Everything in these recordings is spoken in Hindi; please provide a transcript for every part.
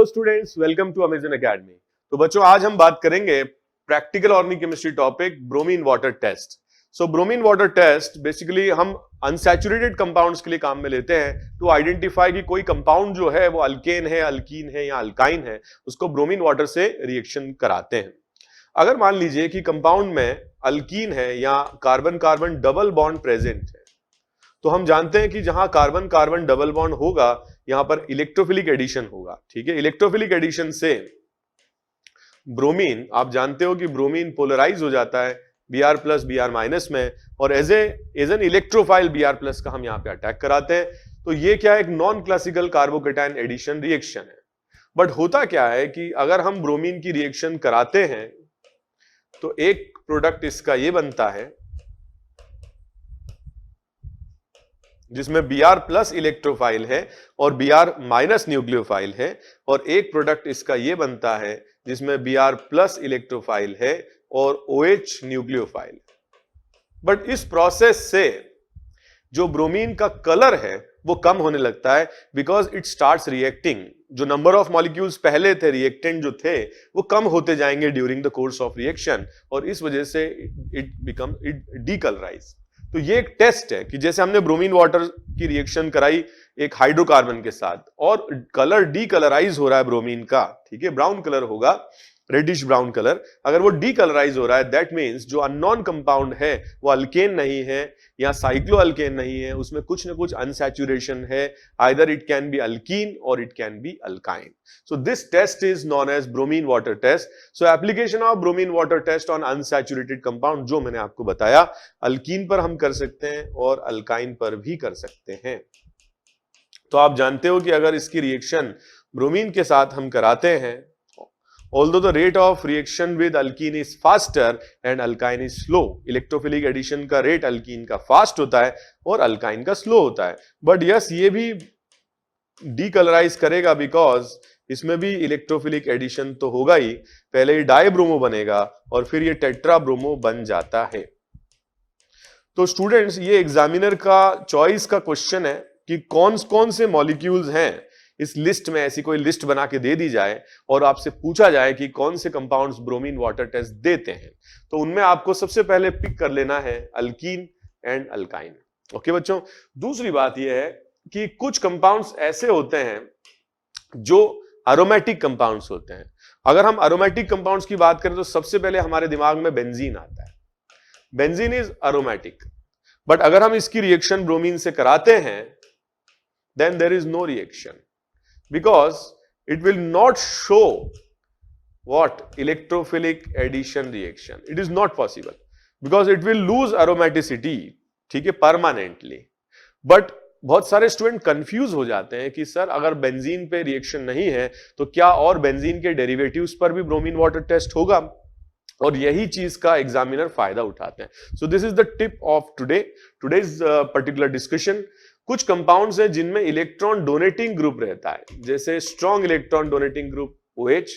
Hello students, welcome to Amazon academy. तो बच्चों, आज हम बात करेंगे practical organic chemistry topic bromine water test. So bromine water test basically हम अनसैचुरेटेड कंपाउंड्स के लिए काम में लेते हैं टू आइडेंटिफाई कि कोई कंपाउंड जो है वो अल्केन है, अल्कीन है या अल्काइन है, उसको ब्रोमीन वाटर से रिएक्शन कराते हैं। अगर मान लीजिए कि कंपाउंड में अल्कीन है या carbon carbon double bond present है, तो हम जानते हैं कि जहां कार्बन कार्बन डबल बॉन्ड होगा यहां पर इलेक्ट्रोफिलिक एडिशन होगा। ठीक है, इलेक्ट्रोफिलिक एडिशन से ब्रोमीन, आप जानते हो कि ब्रोमीन पोलराइज हो जाता है Br+ Br- में, और एज एन इलेक्ट्रोफाइल Br+ का हम यहां पे अटैक कराते हैं। तो ये क्या है, एक non classical carbocation addition reaction है। बट होता क्या है कि अगर हम ब्रोमीन की रिएक्शन कराते हैं तो एक प्रोडक्ट इसका ये बनता है जिसमें Br+ इलेक्ट्रोफाइल है और Br- न्यूक्लियोफाइल है, और एक प्रोडक्ट इसका ये बनता है जिसमें Br+ इलेक्ट्रोफाइल है और OH न्यूक्लियोफाइल। बट इस प्रोसेस से जो ब्रोमीन का कलर है वो कम होने लगता है, बिकॉज इट स्टार्ट्स रिएक्टिंग। जो नंबर ऑफ मॉलिक्यूल्स पहले थे, रिएक्टेंट जो थे, वो कम होते जाएंगे during the course of reaction, और इस वजह से इट डीकलराइज। तो ये एक टेस्ट है कि जैसे हमने ब्रोमीन वाटर की रिएक्शन कराई एक हाइड्रोकार्बन के साथ और कलर डीकलराइज हो रहा है ब्रोमीन का, ठीक है, ब्राउन कलर होगा, रेडिश ब्राउन कलर। अगर वो डीकलराइज हो रहा है, दैट मींस जो अननोन कंपाउंड है वो अल्केन नहीं है या साइक्लो अल्केन नहीं है, उसमें कुछ ना कुछ अनसैचुरेशन है। Either it can be alkene और it can be alkyne. So this test is known as bromine water test. So application of bromine water test on unsaturated compound, जो मैंने आपको बताया, अल्कीन पर हम कर सकते हैं और अल्काइन पर भी कर सकते हैं। तो आप जानते हो कि अगर इसकी रिएक्शन ब्रोमीन के साथ हम कराते हैं, although the rate of reaction with alkene is faster and alkyne is slow, electrophilic addition का रेट अल्कीन का फास्ट होता है और अल्काइन का स्लो होता है। बट यस, ये भी डीकलराइज करेगा बिकॉज इसमें भी इलेक्ट्रोफिलिक एडिशन तो होगा ही, पहले ये डाइब्रोमो बनेगा और फिर ये टेट्राब्रोमो बन जाता है। तो स्टूडेंट्स, ये एग्जामिनर का चॉइस का क्वेश्चन है कि कौन कौन से मॉलिक्यूल्स हैं इस लिस्ट में। ऐसी कोई लिस्ट बना के दे दी जाए और आपसे पूछा जाए कि कौन से कंपाउंड्स ब्रोमीन वाटर टेस्ट देते हैं, तो उनमें आपको सबसे पहले पिक कर लेना है अल्कीन एंड अल्काइन। ओके बच्चों, दूसरी बात यह है कि कुछ कंपाउंड्स ऐसे होते हैं जो एरोमेटिक कंपाउंड्स होते हैं। अगर हम एरोमेटिक कंपाउंड्स की बात करें तो सबसे पहले हमारे दिमाग में बेंजीन आता है। बेंजीन इज एरोमेटिक, बट अगर हम इसकी रिएक्शन ब्रोमीन से कराते हैं then there is no reaction, because it will not show what electrophilic addition reaction. It is not possible because it will lose aromaticity, ठीक है, permanently. But बहुत सारे स्टूडेंट कंफ्यूज हो जाते हैं कि सर अगर बेंजीन पे रिएक्शन नहीं है तो क्या और बेंजीन के डेरिवेटिव्स पर भी ब्रोमीन वाटर टेस्ट होगा, और यही चीज का एग्जामिनर फायदा उठाते हैं। So this is the tip of today's particular discussion. कुछ कंपाउंड्स हैं जिनमें इलेक्ट्रॉन डोनेटिंग ग्रुप रहता है, जैसे strong electron donating group OH,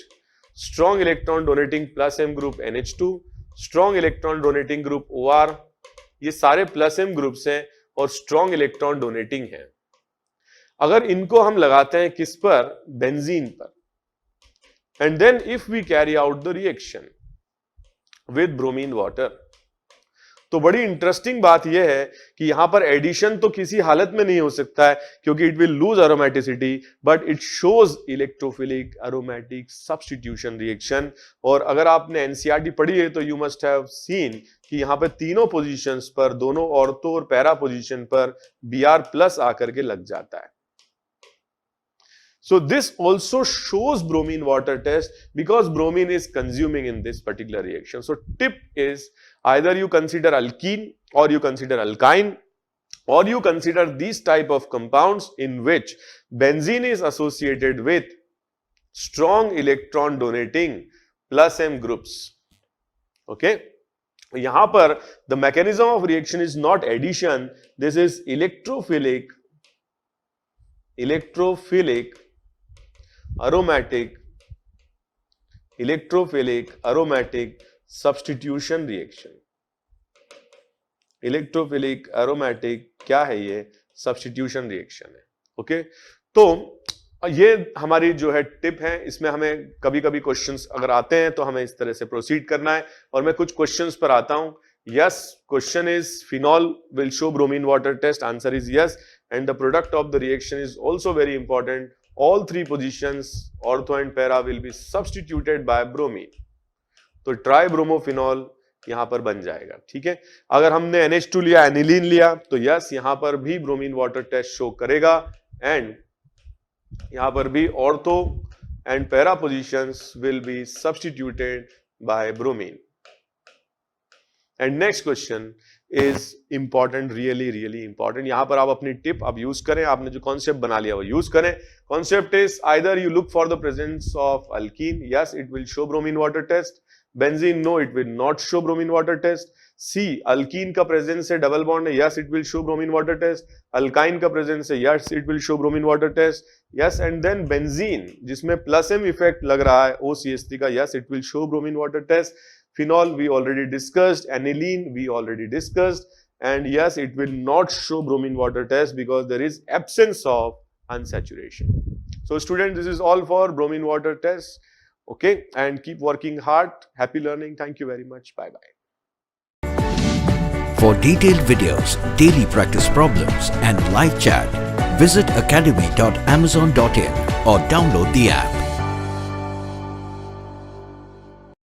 strong electron donating +M group NH2, strong electron donating group OR। ये सारे +M ग्रुप्स हैं और स्ट्रॉन्ग इलेक्ट्रॉन डोनेटिंग हैं। अगर इनको हम लगाते हैं किस पर, बेंजीन पर, and then if we carry out the reaction with bromine water, तो बड़ी इंटरेस्टिंग बात यह है कि यहां पर एडिशन तो किसी हालत में नहीं हो सकता है क्योंकि it will lose aromaticity, but it shows electrophilic aromatic substitution reaction. और अगर आपने एनसीईआरटी पढ़ी है तो यू मस्ट हैव सीन कि यहां पर तीनों पोजीशंस पर, दोनों ऑर्थो और पैरा पोजीशन पर Br+ आकर के लग जाता है। So this also shows bromine water test because bromine is consuming in this particular reaction. So tip is either you consider alkene or you consider alkyne, or you consider these type of compounds in which benzene is associated with strong electron donating +M groups. Okay, yahan par the mechanism of reaction is not addition, this is electrophilic aromatic substitution reaction। Electrophilic aromatic क्या है, ये सब्स्टिट्यूशन रिएक्शन है। ओके, तो ये हमारी जो है टिप है, इसमें हमें कभी कभी क्वेश्चंस अगर आते हैं तो हमें इस तरह से प्रोसीड करना है। और मैं कुछ क्वेश्चंस पर आता हूं। Yes, question is phenol will show bromine water test, answer is yes, and the product of the reaction is also very important. All three positions ortho and para will be substituted by bromine, तो ट्राई ब्रोमोफिनॉल यहां पर बन जाएगा। ठीक है, अगर हमने NH2 लिया, एनिलीन लिया, तो यस यहां पर भी ब्रोमीन वाटर टेस्ट शो करेगा, एंड यहां पर भी ortho and para positions will be substituted by bromine. And next question is important, really important. यहां पर आप अपनी टिप आप यूज करें, आपने जो कॉन्सेप्ट बना लिया वो यूज करें। Concept is either you look for the presence of alkene, yes it will show bromine water test. Benzene, no it will not show bromine water test. See, alkene का प्रेजेंस है, डबल बॉन्ड है, yes it will show bromine water test. Alkyne का प्रेजेंस है, yes it will show bromine water test, yes. And then benzene जिसमें प्लस एम इफेक्ट लग रहा है OCH3 का, yes it will show bromine water test. Phenol we already discussed, aniline we already discussed, and yes it will not show bromine water test because there is absence of unsaturation. So students, this is all for bromine water test. Okay, and keep working hard. Happy learning. Thank you very much. Bye bye. For detailed videos, daily practice problems and live chat, visit academy.amazon.in or download the app.